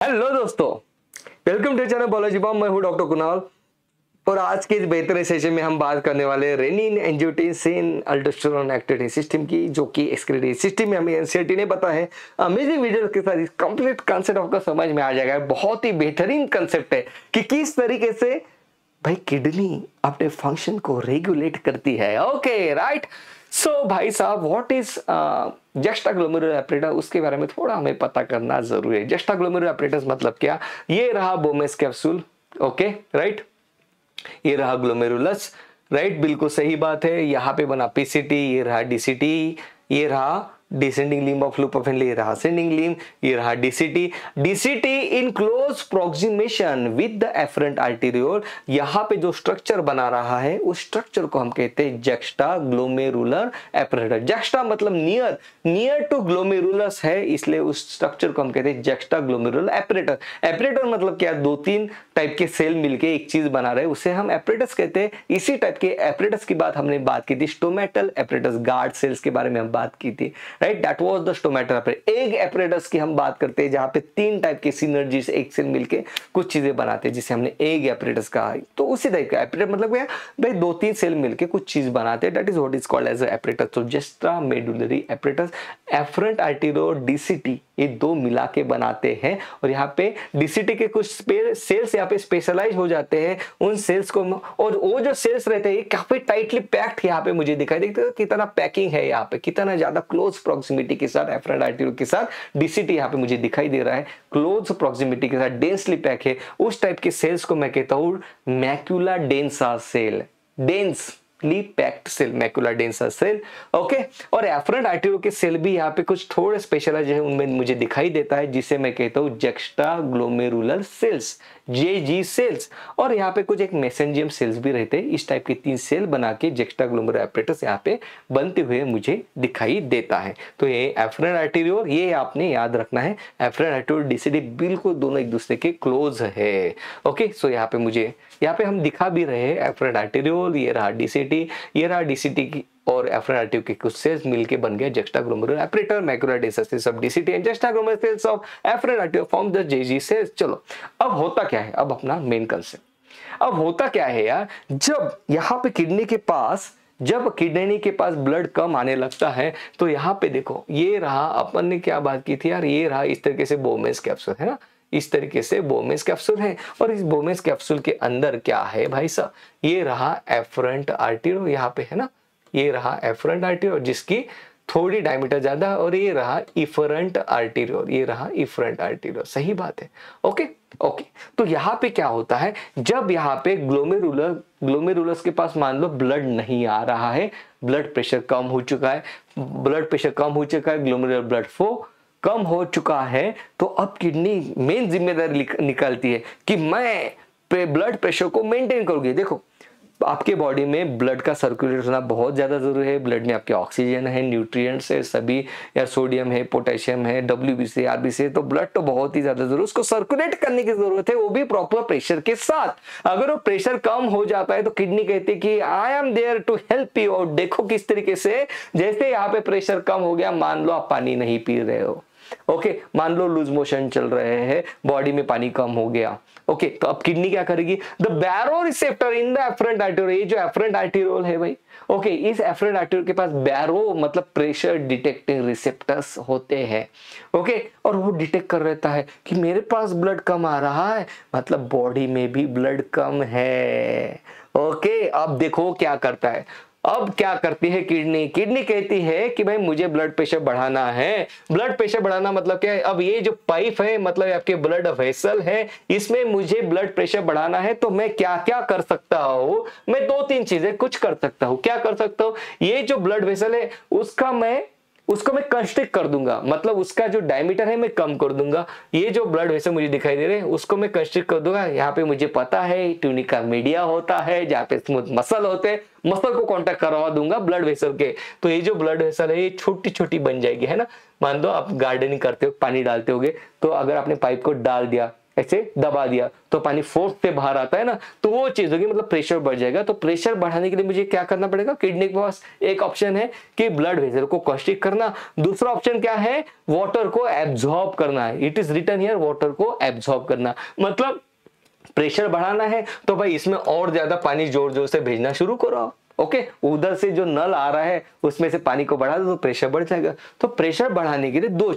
Hello दोस्तों, welcome to channel biology bomb. मैं हूं डॉक्टर कुणाल और आज के इस बेहतर सेशन में हम बात करने वाले हैं रेनिन एंजियोटेंसिन अल्डोस्टेरोन एक्टिवेटिंग सिस्टम की, जो कि एक्सक्रीटरी सिस्टम में हमें एनसीईआरटी ने पता है। अमेजिंग वीडियो के साथ इस कंप्लीट कांसेप्ट आपको समझ में आ जाएगा। बहुत ही बेहतरीन कांसेप्ट है कि किस तरीके से भाई किडनी अपने फंक्शन को रेगुलेट करती है। Okay right. सो भाई साहब, व्हाट इज जस्टाग्लोमेरुलर एपरेटस, उसके बारे में थोड़ा हमें पता करना जरूरी है। जस्टाग्लोमेरुलर एपरेटस मतलब क्या? ये रहा बोमेस कैप्सूल, ओके राइट। ये रहा ग्लोमेरुलस, राइट, बिल्कुल सही बात है। यहाँ पे बना पीसीटी, ये रहा डीसीटी, ये रहा descending limb of loop of Henle, ये रहा असेंडिंग लिम्ब, ये रहा DCT. DCT in close proximation with the efferent arteriole. यहाँ पे जो स्ट्रक्चर बना रहा है उस स्ट्रक्चर को हम कहते हैं जस्टाग्लोमेरुलर एपरेटस। जस्टा मतलब नियर, नियर टू ग्लोमेरुलस है, इसलिए उस स्ट्रक्चर को हम कहते हैं जस्टाग्लोमेरुलर एपरेटस। एपरेटर मतलब क्या? दो तीन टाइप के सेल मिलके एक चीज बना रहे, उसे हम एपरेटस कहते हैं। इसी टाइप के एपरेटस की बात हमने बात की थी स्टोमेटल एपरेटस, गार्ड सेल्स के बारे में हम बात की थी, right. That was the stomatal apparatus. Egg apparatus की हम बात करते हैं जहां पे तीन टाइप के सिनर्जी से एक सेल मिलके कुछ चीजें बनाते हैं, जिसे हमने एग एपरेटस कहा। तो उसी टाइप का एपरेटस मतलब क्या? भाई दो तीन सेल मिलके कुछ चीज बनाते हैं, that is what is called as apparatus. तो juxtamedullary apparatus, afferent arteriole, DCT, ये दो मिला के बनाते हैं। और यहाँ पे डीसीटी के कुछ सेल्स यहाँ पे स्पेशलाइज हो जाते हैं उन सेल्स को, और वो जो सेल्स रहते हैं काफी टाइटली पैक्ड यहाँ पे मुझे दिखाई देते हैं। कितना पैकिंग है यहाँ पे, कितना ज्यादा क्लोज प्रॉक्सिमिटी के साथ एफरेंट आर्टेरियोल के साथ डीसीटी यहाँ पे मुझे दिखाई दे रहा है। क्लोज प्रॉक्सिमिटी के साथ डेंसली पैक है। उस टाइप के सेल्स को मैं कहता हूँ macula densa cell, dense packed cell, macula densa cell, okay. और एफरेंट आर्टेरियोल के सेल भी यहाँ पे कुछ थोड़े स्पेशलाइज है, उनमें मुझे दिखाई देता है, जिसे मैं कहता हूँ जस्टाग्लोमेरुलर सेल्स, जेजी सेल्स। और यहाँ पे कुछ एक मेसेंजियम सेल्स भी रहते हैं। इस टाइप के तीन सेल बना के जस्टाग्लोमेरुलर एपरेटस यहाँ पे बनते हुए मुझे दिखाई देता है। तो ये एफरेंट आर्टेरियोल, ये आपने याद रखना है। एफरेंट आर्टेरियोल डीसीटी बिल्कुल दोनों एक दूसरे के क्लोज है, ओके। सो यहाँ पे मुझे, यहाँ पे हम दिखा भी रहे हैं एफरेंट आर्टेरियोल, ये रहा डीसीटी, ये रहा डीसीटी की और एफरेंट आर्टेरियोल के कुछ सेल्स मिलके बन गया juxtaglomerular apparatus. Macula densa cells of DCT and juxtaglomerular cells of afferent arteriole form the JG cells. चलो, अब होता क्या है, अब अपना मेन कंसेप्ट। अब होता क्या है यार, जब यहाँ पे किडनी के पास, जब किडनी के पास ब्लड कम आने लगता है, तो यहाँ पे देखो, ये रहा, अपन ने क्या बात की थी यार, ये रहा इस तरीके से बोमेस कैप्सूल है ना, इस तरीके से बोमेस कैप्सूल है। और इस बोमेस कैप्सूल के अंदर क्या है भाई साहब, ये रहा एफरेंट आर्टेरियोल, यहाँ पे है ना, ये रहा एफरेंट आर्टेरियोल जिसकी थोड़ी डायमीटर ज्यादा है, और ये रहा इफरेंट आर्टेरियोल, ये रहा इफरेंट आर्टेरियोल। सही बात है, ओके ओके। तो यहाँ पे क्या होता है, जब यहाँ पे ग्लोमेरुलस के पास मान लो ब्लड नहीं आ रहा है, ब्लड प्रेशर कम हो चुका है, ब्लड प्रेशर कम हो चुका है, ग्लोमेरुलर ब्लड फ्लो कम हो चुका है, तो अब किडनी मेन जिम्मेदारी निकालती है कि मैं ब्लड प्रेशर को मेंटेन करूंगी। देखो, आपके बॉडी में ब्लड का सर्कुलेट होना बहुत ज्यादा जरूरी है। ब्लड में आपके ऑक्सीजन है, न्यूट्रिएंट्स है सभी, या सोडियम है, पोटेशियम है, डब्ल्यूबीसी, आरबीसी, तो ब्लड तो बहुत ही ज्यादा जरूरी है, उसको सर्कुलेट करने की जरूरत है, वो भी प्रॉपर प्रेशर के साथ। अगर वो प्रेशर कम हो जाता है तो किडनी कहती है कि I am there to help you out. देखो किस तरीके से, जैसे यहाँ पे प्रेशर कम हो गया, मान लो आप पानी नहीं पी रहे हो, ओके, मान लो लूज मोशन चल रहे हैं, बॉडी में पानी कम हो गया, ओके, तो अब किडनी क्या करेगी, the baroreceptor in the efferent arteriole, ये जो एफरेंट आर्टेरियोल है भाई, ओके, इस एफरेंट आर्टेरियोल के पास बैरो मतलब प्रेशर डिटेक्टिंग रिसेप्टर्स होते हैं, ओके, और वो डिटेक्ट कर रहता है कि मेरे पास ब्लड कम आ रहा है, मतलब बॉडी में भी ब्लड कम है, ओके। अब देखो क्या करता है, अब क्या करती है किडनी, किडनी कहती है कि भाई मुझे ब्लड प्रेशर बढ़ाना है। ब्लड प्रेशर बढ़ाना मतलब क्या है, अब ये जो पाइप है मतलब आपके ब्लड वेसल है, इसमें मुझे ब्लड प्रेशर बढ़ाना है, तो मैं क्या क्या कर सकता हूं, मैं दो तीन चीजें कुछ कर सकता हूं। क्या कर सकता हूं, ये जो ब्लड वेसल है उसको मैं कंस्ट्रिक्ट कर दूंगा, मतलब उसका जो डायमीटर है मैं कम कर दूंगा। ये जो ब्लड वेसल मुझे दिखाई दे रहे हैं उसको मैं कंस्ट्रिक्ट कर दूंगा। यहाँ पे मुझे पता है ट्यूनिका मीडिया होता है जहाँ पे स्मूथ मसल होते हैं, मसल को कांटेक्ट करवा दूंगा ब्लड वेसल के, तो ये जो ब्लड वेसल है ये छोटी छोटी बन जाएगी, है ना। मान लो आप गार्डनिंग करते हो, पानी डालते होगे, तो अगर आपने पाइप को डाल दिया ऐसे दबा दिया तो पानी फोर्स से बाहर आता है ना, तो वो चीज होगी, मतलब प्रेशर बढ़ जाएगा। तो प्रेशर बढ़ाने के लिए मुझे क्या करना पड़ेगा, किडनी के पास एक ऑप्शन है कि ब्लड वेसल को कंस्ट्रिक्ट करना, दूसरा ऑप्शन क्या है, वाटर को एब्जॉर्ब करना है। It is written here, water को एब्जॉर्ब करना, मतलब प्रेशर बढ़ाना है तो भाई इसमें और ज्यादा पानी जोर जोर से भेजना शुरू करो। ओके, उधर से जो नल आ रहा है उसमें से पानी को बढ़ा दो तो प्रेशर बढ़ जाएगा। तो प्रेशर बढ़ाने के लिए दो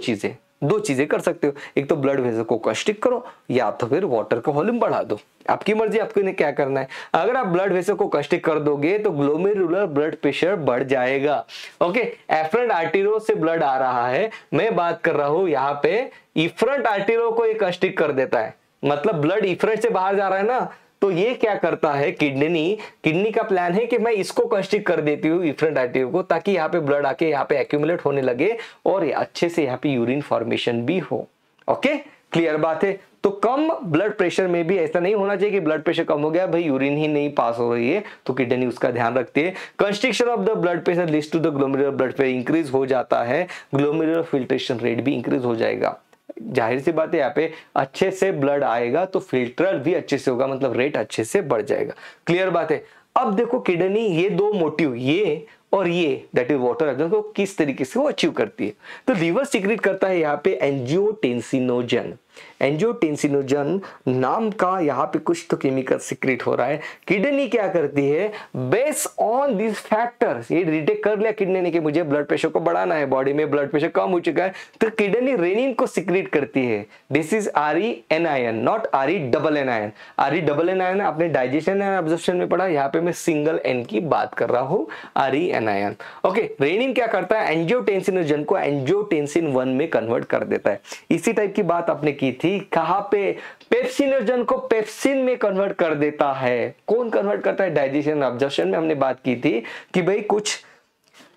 चीजें कर सकते हो, एक तो ब्लड वेसल को कंस्ट्रिक्ट करो या तो फिर वाटर का वॉल्यूम बढ़ा दो, आपकी मर्जी, आपको इन्हें क्या करना है। अगर आप ब्लड वेसल को कंस्ट्रिक्ट कर दोगे तो ग्लोमेरुलर ब्लड प्रेशर बढ़ जाएगा। ओके, एफरेंट आर्टेरियो से ब्लड आ रहा है, मैं बात कर रहा हूं यहाँ पे इफरेंट आर्टेरियो को ये कंस्ट्रिक्ट कर देता है, मतलब ब्लड इफरेंट से बाहर जा रहा है ना, तो ये क्या करता है, किडनी का प्लान है कि मैं इसको कंस्ट्रिक्ट कर देती हूँ इफरेंट आर्टेरियो को, ताकि यहाँ पे ब्लड आके यहाँ पे एक्यूमुलेट होने लगे और ये अच्छे से यहाँ पे यूरिन फॉर्मेशन भी हो। ओके, क्लियर बात है। तो कम ब्लड प्रेशर में भी ऐसा नहीं होना चाहिए कि ब्लड प्रेशर कम हो गया भाई यूरिन ही नहीं पास हो रही है, तो किडनी उसका ध्यान रखती है। Constriction of the blood pressure leads to the glomerular blood pressure increase हो जाता है, ग्लोमेरुलर फिल्ट्रेशन रेट भी इंक्रीज हो जाएगा। जाहिर सी बात है यहाँ पे अच्छे से ब्लड आएगा तो फिल्टर भी अच्छे से होगा, मतलब रेट अच्छे से बढ़ जाएगा। क्लियर बात है। अब देखो किडनी ये दो मोटिव, ये और ये दैट इज वाटर एब्जॉर्प्शन को किस तरीके से वो अचीव करती है। तो लीवर सीक्रेट करता है यहाँ पे एंजियोटेंसिनोजन। एंजियोटेंसिनोजन नाम का यहाँ पे कुछ तो केमिकल सीक्रेट हो रहा है। किडनी क्या करती है, बेस ऑन दिस फैक्टर्स, ये डिटेक्ट कर लिया किडनी ने कि मुझे ब्लड प्रेशर को बढ़ाना है, बॉडी में ब्लड प्रेशर कम हो चुका है, तो किडनी रेनिन को सीक्रेट करती है। This is RENIN, not RENNIN। RENNIN आपने डाइजेशन एंड एब्जॉर्प्शन में पढ़ा, यहाँ पे मैं सिंगल एन की बात कर रहा हूँ, RENIN। ओके, रेनिन क्या करता है, एंजियोटेंसिनोजन को एंजियोटेंसिन 1 में कन्वर्ट कर देता है। इसी टाइप की बात आपने की थी, कहां पे, पेप्सिनोजन को पेप्सिन में कन्वर्ट कर देता है। कौन कन्वर्ट करता है, डाइजेशन एब्जॉर्प्शन में हमने बात की थी कि भाई कुछ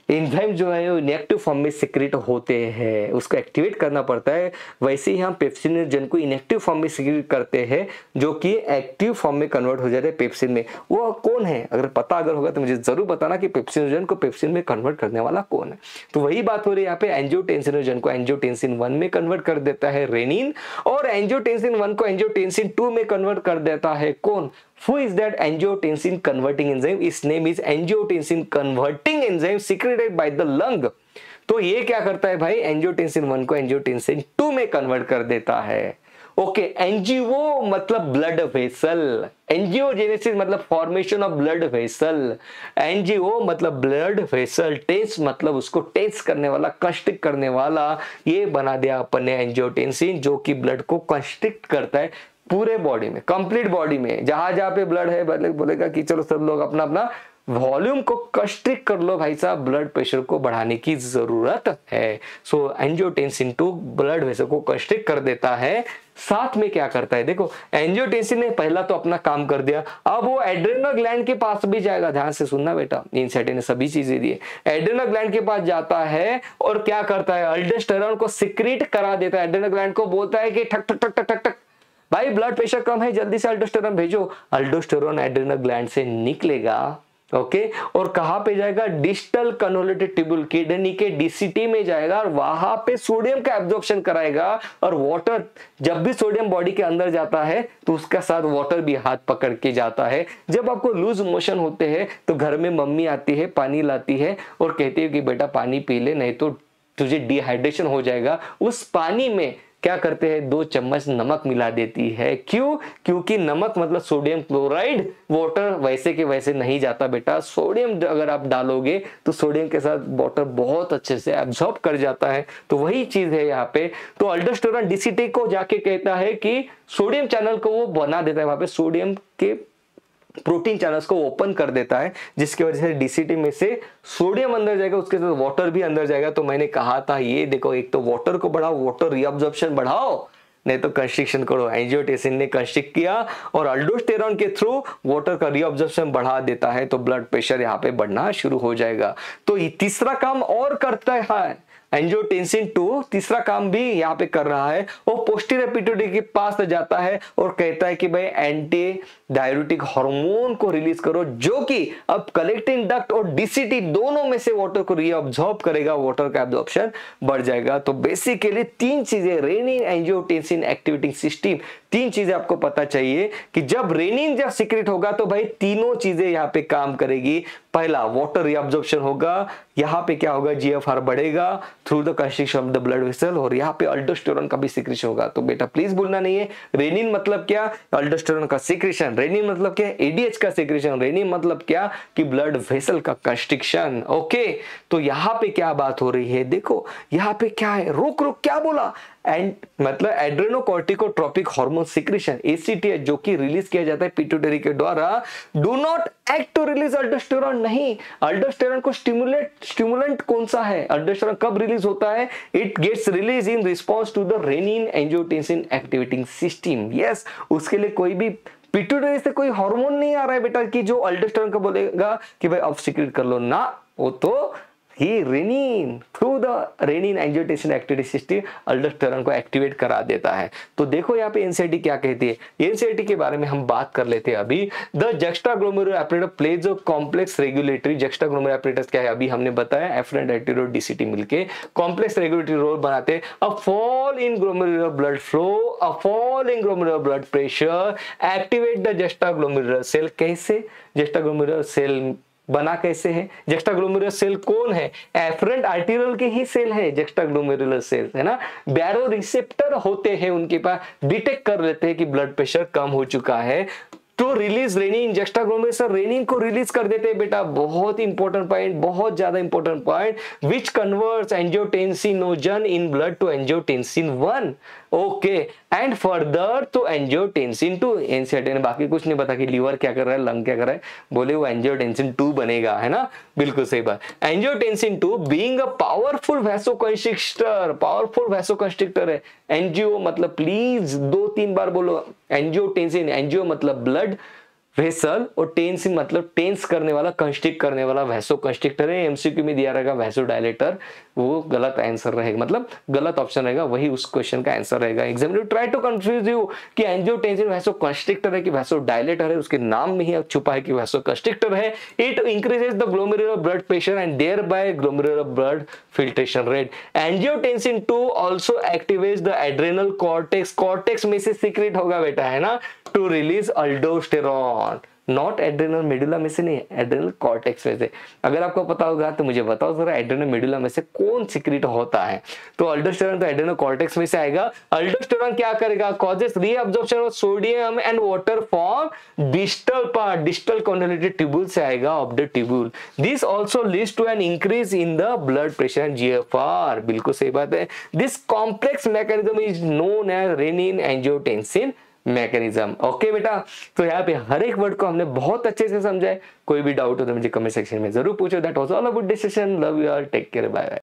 एंजाइम जो है वो इनएक्टिव फॉर्म में सीक्रेट होते हैं, उसको एक्टिवेट करना पड़ता है। वैसे ही हम पेप्सिनोजन को इनएक्टिव फॉर्म में सीक्रेट करते हैं जो कि एक्टिव फॉर्म में कन्वर्ट हो जाते हैं पेप्सिन में। वो कौन है, अगर पता होगा तो मुझे जरूर बताना कि पेप्सिनोजन को पेप्सिन में कन्वर्ट करने वाला कौन है। तो वही बात हो रही है यहाँ पे, एंजियोटेंसिनोजन को एंजियोटेंसिन 1 में कन्वर्ट कर देता है रेनिन, और एंजियोटेंसिन 1 को एंजियोटेंसिन 2 में कन्वर्ट कर देता है कौन, Who is that angiotensin converting enzyme? Its name is angiotensin converting enzyme secreted by the lung। तो ये क्या करता है भाई, एंजियोटेंसिन 1 को एंजियोटेंसिन 2 में कन्वर्ट कर देता है। ओके, एंजियो मतलब ब्लड वेसल, एंजियोजेनेसिस मतलब formation of blood vessel, angio मतलब ब्लड वेसल, टेंस मतलब उसको टेंस करने वाला, कंस्ट्रिक्ट करने वाला, ये बना दिया अपन ने एंजियोटेंसिन, जो कि ब्लड को कंस्ट्रिक्ट करता है पूरे बॉडी में, कंप्लीट बॉडी में, जहां जहां पे ब्लड है बोलेगा कि चलो सब लोग अपना अपना वॉल्यूम को कंस्ट्रिक्ट कर लो भाई साहब, ब्लड प्रेशर को बढ़ाने की जरूरत है। सो एंजियोटेंसिन 2 ब्लड वेसल को कंस्ट्रिक्ट कर देता है। साथ में क्या करता है, देखो एंजियोटेंसिन ने पहला तो अपना काम कर दिया, अब वो एड्रेनल ग्लैंड के पास भी जाएगा, ध्यान से सुनना बेटा, इनसेट ने सभी चीजें दी। एड्रेनल ग्लैंड के पास जाता है और क्या करता है, अल्डोस्टेरोन को सीक्रेट करा देता है। एड्रेनल ग्लैंड को बोलता है कि ठक ठक ठक ठक ठक ठक भाई ब्लड प्रेशर कम है, जल्दी से अल्डोस्टेरोन भेजो। अल्डोस्टेरोन एड्रेनल ग्लैंड से निकलेगा, ओके, और कहां पे जाएगा, डिस्टल कन्वोल्यूटेड ट्यूब्यूल, किडनी के DCT में जाएगा और वहां पे सोडियम का एब्जॉर्प्शन कराएगा। और वाटर, जब भी सोडियम बॉडी के अंदर जाता है तो उसका साथ वाटर भी हाथ पकड़ के जाता है। जब आपको लूज मोशन होते हैं तो घर में मम्मी आती है, पानी लाती है और कहती है कि बेटा पानी पी ले, नहीं तो तुझे डिहाइड्रेशन हो जाएगा। उस पानी में क्या करते हैं, 2 चम्मच नमक मिला देती है। क्यों, क्योंकि नमक मतलब सोडियम क्लोराइड, वाटर वैसे के वैसे नहीं जाता बेटा, सोडियम अगर आप डालोगे तो सोडियम के साथ वाटर बहुत अच्छे से एब्जॉर्ब कर जाता है। तो वही चीज है यहाँ पे। तो अल्डोस्टेरोन DCT को जाके कहता है कि सोडियम चैनल को वो बना देता है, वहां पे सोडियम के प्रोटीन चैनल्स को ओपन कर देता है, जिसकी वजह से DCT में से सोडियम अंदर जाएगा, उसके साथ वाटर भी अंदर जाएगा। तो मैंने कहा था ये देखो, एक तो वाटर को बढ़ाओ, वाटर रीअब्जॉर्प्शन बढ़ाओ, नहीं तो कंस्ट्रिक्शन करो। एंजियोटेंसिन ने कंस्ट्रिक्ट किया और अल्डोस्टेरोन के थ्रू वाटर का रीअब्जॉर्प्शन बढ़ा देता है, तो ब्लड प्रेशर यहाँ पे बढ़ना शुरू हो जाएगा। तो ये तीसरा काम और करता है एंजियोटेंसिन 2 तीसरा काम भी यहाँ पे कर रहा है, वो पोस्टीरियर पिट्यूटरी के पास जाता है और कहता है कि भाई एंटी डाययूरेटिक हार्मोन को रिलीज करो, जो कि अब कलेक्टिंग डक्ट और डीसीटी दोनों में से वाटर को रीअब्सॉर्ब करेगा, वाटर का एब्जॉर्प्शन बढ़ जाएगा। तो बेसिकली तीन चीजें, रेनिन एंजियोटेंसिन एक्टिवेटिंग सिस्टम, तीन चीजें आपको पता चाहिए कि जब रेनिन जब सीक्रेट होगा तो भाई तीनों चीजें यहाँ पे काम करेगी। पहला वाटर रीअब्जॉर्प्शन होगा, यहाँ पे क्या होगा, जीएफआर बढ़ेगा through the constriction of the blood vessel, और यहाँ पे अल्डोस्टेरोन का भी सीक्रेशन होगा। तो बेटा प्लीज भूलना नहीं है, रेनिन मतलब क्या, अल्डोस्टेरोन का सीक्रेशन, रेनिन मतलब क्या, एडीएच का सीक्रेशन, रेनिन मतलब क्या कि ब्लड वेसल का कंस्ट्रिक्शन। ओके, तो यहाँ पे क्या बात हो रही है, देखो यहाँ पे क्या है, रुक रुक क्या बोला, एंड मतलब एड्रेनोकॉर्टिकोट्रोपिक हार्मोन सीक्रेशन एसीटीएच, जो कि रिलीज किया जाता है पिट्यूटरी के द्वारा, do not act to release aldosterone. नहीं, अल्डोस्टेरोन को स्टिमुलेंट कौन सा है, अल्डोस्टेरोन कब रिलीज होता है, it gets release in response to the renin angiotensin activating system. Yes, उसके लिए कोई भी पिट्यूटरी से कोई हार्मोन नहीं आ रहा है बेटा कि जो अल्डोस्टेरोन को बोलेगा कि भाई अब सीक्रेट कर लो ना, वो तो ही renin through the renin angiotensin activating system aldosterone को एक्टिवेट करा देता है। तो देखो यहाँ पे एनसीईआरटी क्या कहती है, एनसीईआरटी के बारे में हम बात कर लेते हैं अभी। The juxtaglomerular apparatus plays a complex regulatory, juxtaglomerular apparatus क्या है अभी हमने बताया, एफरेंट एंटीरियर डीसीटी मिलके कॉम्प्लेक्स रेगुलेटरी रोल बनाते हैं। A fall in glomerular blood flow, a fall in glomerular blood pressure activate the juxtaglomerular cell. कैसे juxtaglomerular cell बना, कैसे है, जक्स्टाग्लोमेरुलर सेल कौन है, एफरेंट आर्टेरियल के ही सेल है जक्स्टाग्लोमेरुलर सेल, है ना, बैरो रिसेप्टर होते हैं उनके पास, डिटेक्ट कर लेते हैं कि ब्लड प्रेशर कम हो चुका है, तो रिलीज रेनिन, जक्स्टाग्लोमेरुलर रेनिन को रिलीज कर देते हैं बेटा। बहुत इंपॉर्टेंट पॉइंट, बहुत ज्यादा important point, which converts angiotensinogen in blood to angiotensin 1, okay, and further to angiotensin 2। NCERT ने बाकी कुछ नहीं बता कि लीवर क्या कर रहा है, लंग क्या कर रहा है, बोले वो एंजियोटेंसिन 2 बनेगा, है ना, बिल्कुल सही बात। Angiotensin 2 being a powerful vasoconstrictor, powerful vasoconstrictor है। एंजियो मतलब प्लीज 2-3 बार बोलो, एंजियोटेंसिन, एंजियो मतलब ब्लड वेसल और टेंसिन मतलब टेंस करने वाला, कंस्ट्रिक्ट करने वाला वैसो कंस्ट्रिक्टर है। एमसीक्यू में दिया रहेगा वैसो डायलेटर, वो गलत आंसर रहेगा, मतलब गलत ऑप्शन रहेगा, वही उस क्वेश्चन का आंसर रहेगा। Examiner try to confuse you कि एंजियोटेंसिन वैसो कंस्ट्रिक्टर है कि वैसो डायलेटर है, उसके नाम में ही छुपा है कि वैसो कंस्ट्रिक्टर है। It increases the glomerular blood pressure and thereby glomerular blood filtration rate. Angiotensin 2 also activates the adrenal cortex, cortex में से सीक्रेट होगा बेटा, है ना, to release aldosterone, not adrenal medulla में से नहीं, एड्रेनल कॉर्टेक्स में से। अगर आपको पता होगा तो मुझे बताओ जरा, एड्रेनल मेडुला में से कौन सीक्रेट होता है, तो अल्डोस्टेरॉन तो एड्रेनल कॉर्टेक्स में से आएगा। अल्डोस्टेरॉन क्या करेगा, causes reabsorption of sodium and water from distal part, distal convoluted tubule से आएगा of the tubule. This also leads to an increase in the blood pressure and GFR, बिल्कुल सही बात है। This complex mechanism is known as renin angiotensin mechanism. Okay बेटा, तो यहाँ पे हर एक वर्ड को हमने बहुत अच्छे से समझा है। कोई भी डाउट हो तो मुझे कमेंट सेक्शन में जरूर पूछो। That was all about this session, love you all, take care, bye bye.